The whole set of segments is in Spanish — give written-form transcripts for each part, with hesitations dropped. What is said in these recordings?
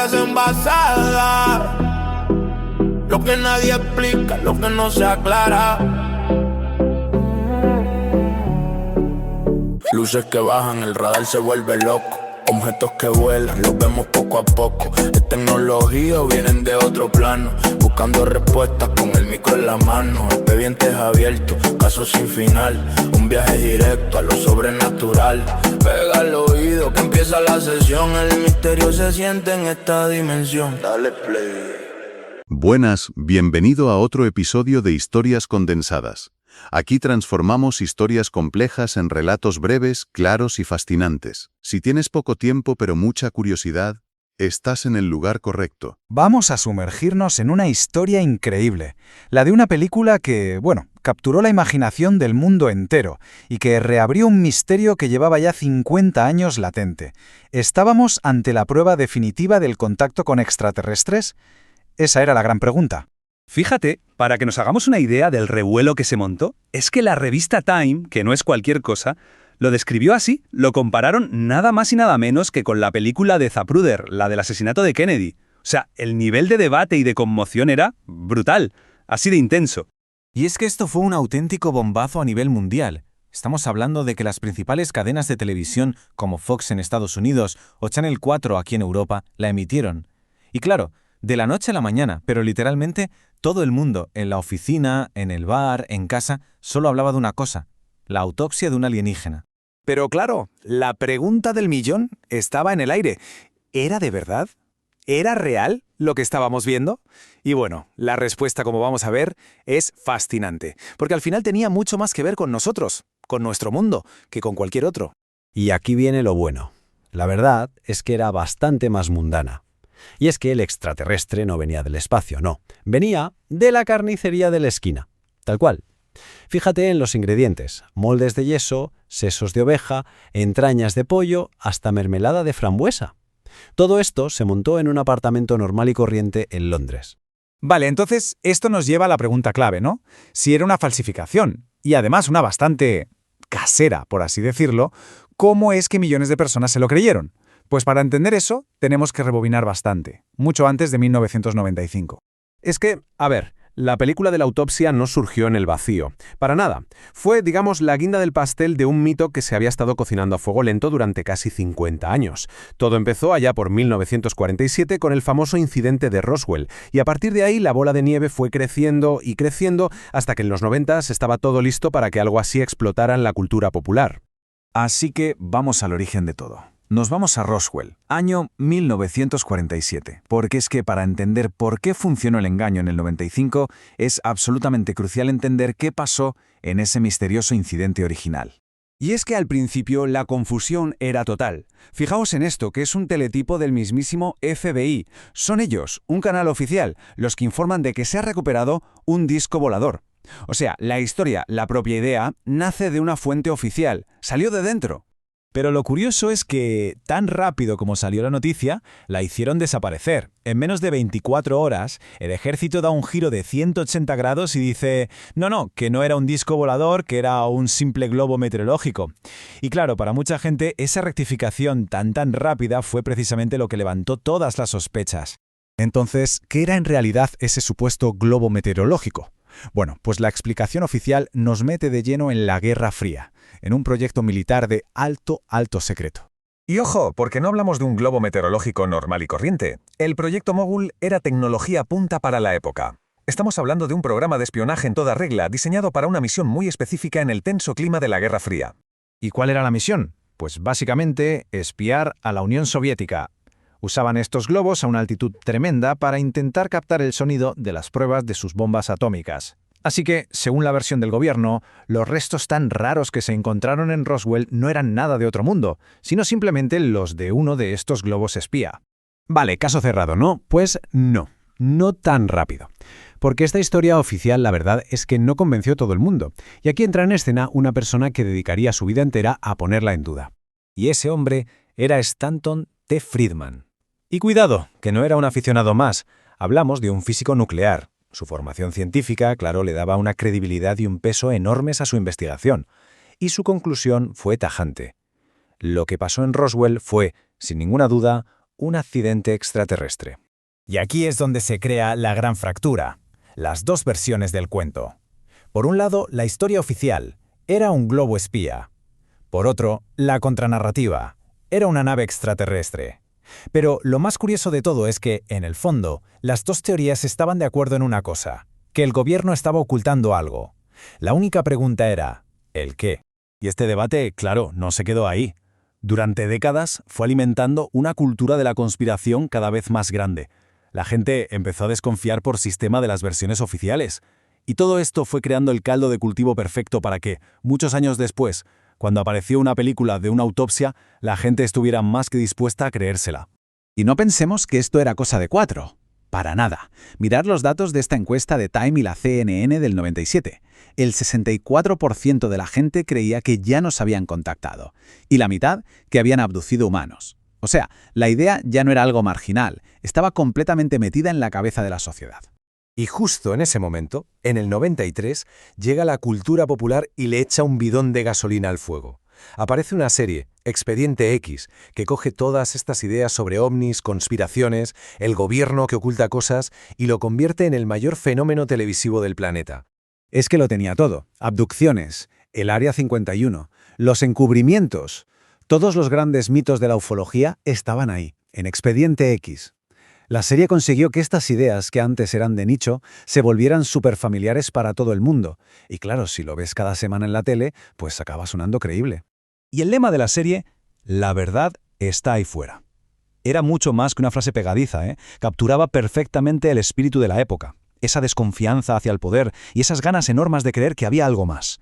historias envasadas, lo que nadie explica, lo que no se aclara. Luces que bajan, el radar se vuelve loco. Objetos que vuelan, los vemos poco a poco. Es tecnología o vienen de otro plano. Buscando respuestas con el micro en la mano. Expedientes abiertos, casos sin final. Un viaje directo a lo sobrenatural. Pega al oído que empieza la sesión. El misterio se siente en esta dimensión. Dale play. Buenas, bienvenido a otro episodio de Historias Condensadas. Aquí transformamos historias complejas en relatos breves, claros y fascinantes. Si tienes poco tiempo pero mucha curiosidad, estás en el lugar correcto. Vamos a sumergirnos en una historia increíble, la de una película que, capturó la imaginación del mundo entero y que reabrió un misterio que llevaba ya 50 años latente. ¿Estábamos ante la prueba definitiva del contacto con extraterrestres? Esa era la gran pregunta. Fíjate, para que nos hagamos una idea del revuelo que se montó, es que la revista Time, que no es cualquier cosa, lo describió así, lo compararon nada más y nada menos que con la película de Zapruder, la del asesinato de Kennedy. O sea, el nivel de debate y de conmoción era brutal, así de intenso. Y es que esto fue un auténtico bombazo a nivel mundial. Estamos hablando de que las principales cadenas de televisión, como Fox en Estados Unidos o Channel 4 aquí en Europa, la emitieron. Y claro, de la noche a la mañana, pero literalmente todo el mundo, en la oficina, en el bar, en casa, solo hablaba de una cosa: la autopsia de un alienígena. Pero claro, la pregunta del millón estaba en el aire. ¿Era de verdad? ¿Era real lo que estábamos viendo? Y bueno, la respuesta, como vamos a ver, es fascinante, porque al final tenía mucho más que ver con nosotros, con nuestro mundo, que con cualquier otro. Y aquí viene lo bueno. La verdad es que era bastante más mundana. Y es que el extraterrestre no venía del espacio, no. Venía de la carnicería de la esquina. Tal cual. Fíjate en los ingredientes: moldes de yeso, sesos de oveja, entrañas de pollo, hasta mermelada de frambuesa. Todo esto se montó en un apartamento normal y corriente en Londres. Vale, entonces esto nos lleva a la pregunta clave, ¿no? Si era una falsificación, y además una bastante casera, por así decirlo, ¿cómo es que millones de personas se lo creyeron? Pues para entender eso, tenemos que rebobinar bastante, mucho antes de 1995. Es que, la película de la autopsia no surgió en el vacío. Para nada. Fue, digamos, la guinda del pastel de un mito que se había estado cocinando a fuego lento durante casi 50 años. Todo empezó allá por 1947 con el famoso incidente de Roswell, y a partir de ahí la bola de nieve fue creciendo y creciendo hasta que en los 90 estaba todo listo para que algo así explotara en la cultura popular. Así que vamos al origen de todo. Nos vamos a Roswell, año 1947, porque es que para entender por qué funcionó el engaño en el 95, es absolutamente crucial entender qué pasó en ese misterioso incidente original. Y es que al principio la confusión era total. Fijaos en esto, que es un teletipo del mismísimo FBI. Son ellos, un canal oficial, los que informan de que se ha recuperado un disco volador. O sea, la historia, la propia idea, nace de una fuente oficial, salió de dentro. Pero lo curioso es que, tan rápido como salió la noticia, la hicieron desaparecer. En menos de 24 horas, el ejército da un giro de 180 grados y dice, no, que no era un disco volador, que era un simple globo meteorológico. Y claro, para mucha gente, esa rectificación tan rápida fue precisamente lo que levantó todas las sospechas. Entonces, ¿qué era en realidad ese supuesto globo meteorológico? Bueno, pues la explicación oficial nos mete de lleno en la Guerra Fría, en un proyecto militar de alto secreto. Y ojo, porque no hablamos de un globo meteorológico normal y corriente. El proyecto Mogul era tecnología punta para la época. Estamos hablando de un programa de espionaje en toda regla, diseñado para una misión muy específica en el tenso clima de la Guerra Fría. ¿Y cuál era la misión? Pues básicamente espiar a la Unión Soviética. Usaban estos globos a una altitud tremenda para intentar captar el sonido de las pruebas de sus bombas atómicas. Así que, según la versión del gobierno, los restos tan raros que se encontraron en Roswell no eran nada de otro mundo, sino simplemente los de uno de estos globos espía. Vale, caso cerrado, ¿no? Pues no tan rápido. Porque esta historia oficial, la verdad, es que no convenció a todo el mundo. Y aquí entra en escena una persona que dedicaría su vida entera a ponerla en duda. Y ese hombre era Stanton T. Friedman. Y cuidado, que no era un aficionado más. Hablamos de un físico nuclear. Su formación científica, claro, le daba una credibilidad y un peso enormes a su investigación. Y su conclusión fue tajante. Lo que pasó en Roswell fue, sin ninguna duda, un accidente extraterrestre. Y aquí es donde se crea la gran fractura, las dos versiones del cuento. Por un lado, la historia oficial, era un globo espía. Por otro, la contranarrativa, era una nave extraterrestre. Pero lo más curioso de todo es que, en el fondo, las dos teorías estaban de acuerdo en una cosa, que el gobierno estaba ocultando algo. La única pregunta era, ¿el qué? Y este debate, claro, no se quedó ahí. Durante décadas fue alimentando una cultura de la conspiración cada vez más grande. La gente empezó a desconfiar por sistema de las versiones oficiales. Y todo esto fue creando el caldo de cultivo perfecto para que, muchos años después, cuando apareció una película de una autopsia, la gente estuviera más que dispuesta a creérsela. Y no pensemos que esto era cosa de 4. Para nada. Mirad los datos de esta encuesta de Time y la CNN del 97. El 64% de la gente creía que ya nos habían contactado, y la mitad que habían abducido humanos. O sea, la idea ya no era algo marginal, estaba completamente metida en la cabeza de la sociedad. Y justo en ese momento, en el 93, llega la cultura popular y le echa un bidón de gasolina al fuego. Aparece una serie, Expediente X, que coge todas estas ideas sobre ovnis, conspiraciones, el gobierno que oculta cosas y lo convierte en el mayor fenómeno televisivo del planeta. Es que lo tenía todo. Abducciones, el Área 51, los encubrimientos. Todos los grandes mitos de la ufología estaban ahí, en Expediente X. La serie consiguió que estas ideas, que antes eran de nicho, se volvieran superfamiliares para todo el mundo. Y claro, si lo ves cada semana en la tele, pues acaba sonando creíble. Y el lema de la serie, la verdad está ahí fuera. Era mucho más que una frase pegadiza, ¿eh? Capturaba perfectamente el espíritu de la época, esa desconfianza hacia el poder y esas ganas enormes de creer que había algo más.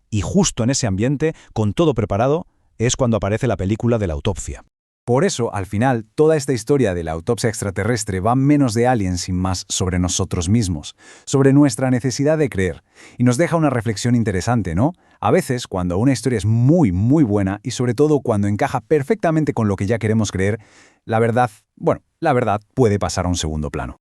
Y justo en ese ambiente, con todo preparado, es cuando aparece la película de la autopsia. Por eso, al final, toda esta historia de la autopsia extraterrestre va menos de aliens y más sobre nosotros mismos, sobre nuestra necesidad de creer. Y nos deja una reflexión interesante, ¿no? A veces, cuando una historia es muy, muy buena y sobre todo cuando encaja perfectamente con lo que ya queremos creer, la verdad puede pasar a un segundo plano.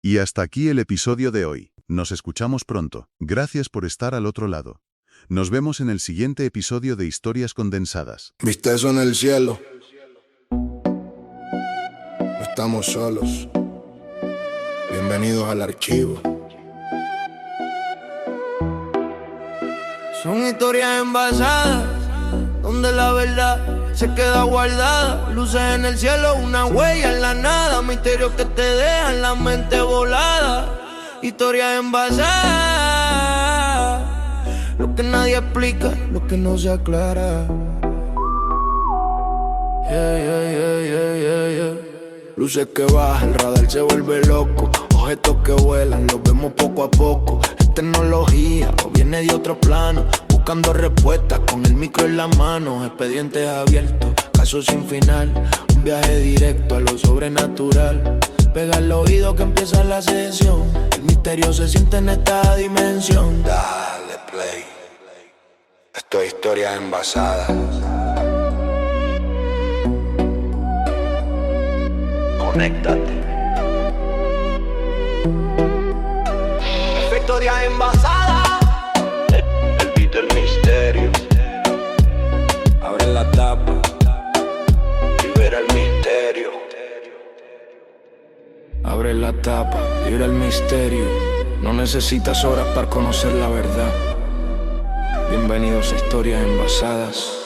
Y hasta aquí el episodio de hoy. Nos escuchamos pronto. Gracias por estar al otro lado. Nos vemos en el siguiente episodio de Historias Condensadas. ¿Viste eso en el cielo? No estamos solos. Bienvenidos al archivo. Son historias envasadas, donde la verdad se queda guardada. Luces en el cielo, una huella en la nada. Misterios que te dejan la mente volada. Historias envasadas, lo que nadie explica, lo que no se aclara. Luces que bajan, el radar se vuelve loco. Objetos que vuelan, los vemos poco a poco. Es tecnología o viene de otro plano. Buscando respuestas con el micro en la mano. Expedientes abiertos, casos sin final. Un viaje directo a lo sobrenatural. Pega el oído que empieza la sesión. El misterio se siente en esta dimensión. Dale play. Esto es Historias Envasadas. Conéctate. Historias envasadas. El beat del misterio. Abre la tapa y verá el misterio. Abre la tapa y verá el misterio. No necesitas horas para conocer la verdad. Bienvenidos a Historias Envasadas.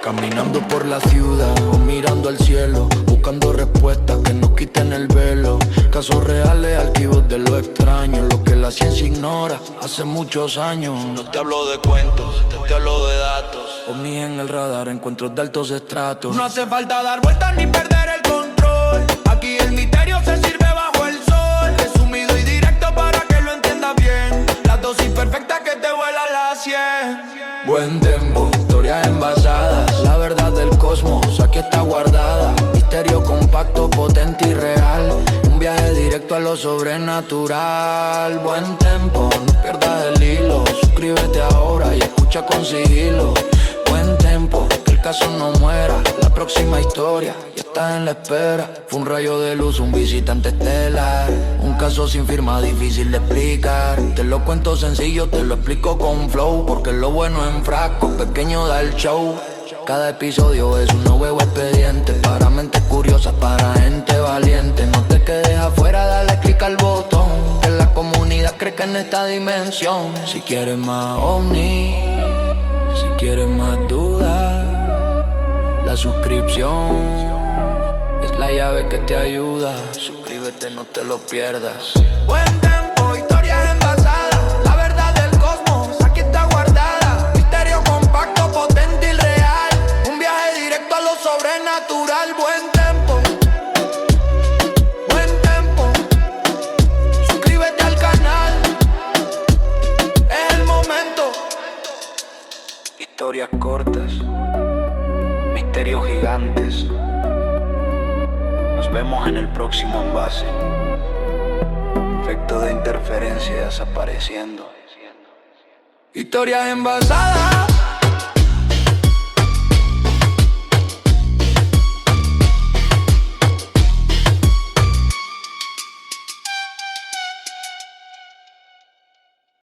Caminando por la ciudad o mirando al cielo, buscando respuestas que nos quiten el velo. Casos reales, archivos de lo extraño, lo que la ciencia ignora hace muchos años. No te hablo de cuentos, te hablo de datos. Ovnis en el radar, encuentros de altos estratos. No hace falta dar vueltas ni perder el control. Aquí el misterio se sirve bajo el sol. Resumido y directo para que lo entiendas bien. La dosis perfecta que te vuela la 100. Buen tempo, historias envasadas. La verdad del cosmos aquí está guardada. Misterio compacto, potente y real. Un viaje directo a lo sobrenatural. Buen tempo, no pierdas el hilo. Suscríbete ahora y escucha con sigilo. Buen tempo, que el caso no muera. La próxima historia ya está en la espera. Fue un rayo de luz, un visitante estelar. Un caso sin firma, difícil de explicar. Te lo cuento sencillo, te lo explico con flow. Porque lo bueno en frasco, pequeño da el show. Cada episodio es un nuevo expediente para mentes curiosas, para gente valiente. No te quedes afuera, dale click al botón, que la comunidad cree que en esta dimensión. Si quieres más ovni, si quieres más dudas, la suscripción es la llave que te ayuda. Suscríbete, no te lo pierdas. Buen tempo, historias envasadas, la verdad del cosmos aquí está guardada. Misterio compacto, potente y real, un viaje directo a lo sobrenatural. Buen tempo, buen tempo. Suscríbete al canal, es el momento. Historias cortas, misterios gigantes. Nos vemos en el próximo envase. Efecto de interferencia desapareciendo. Historias envasadas.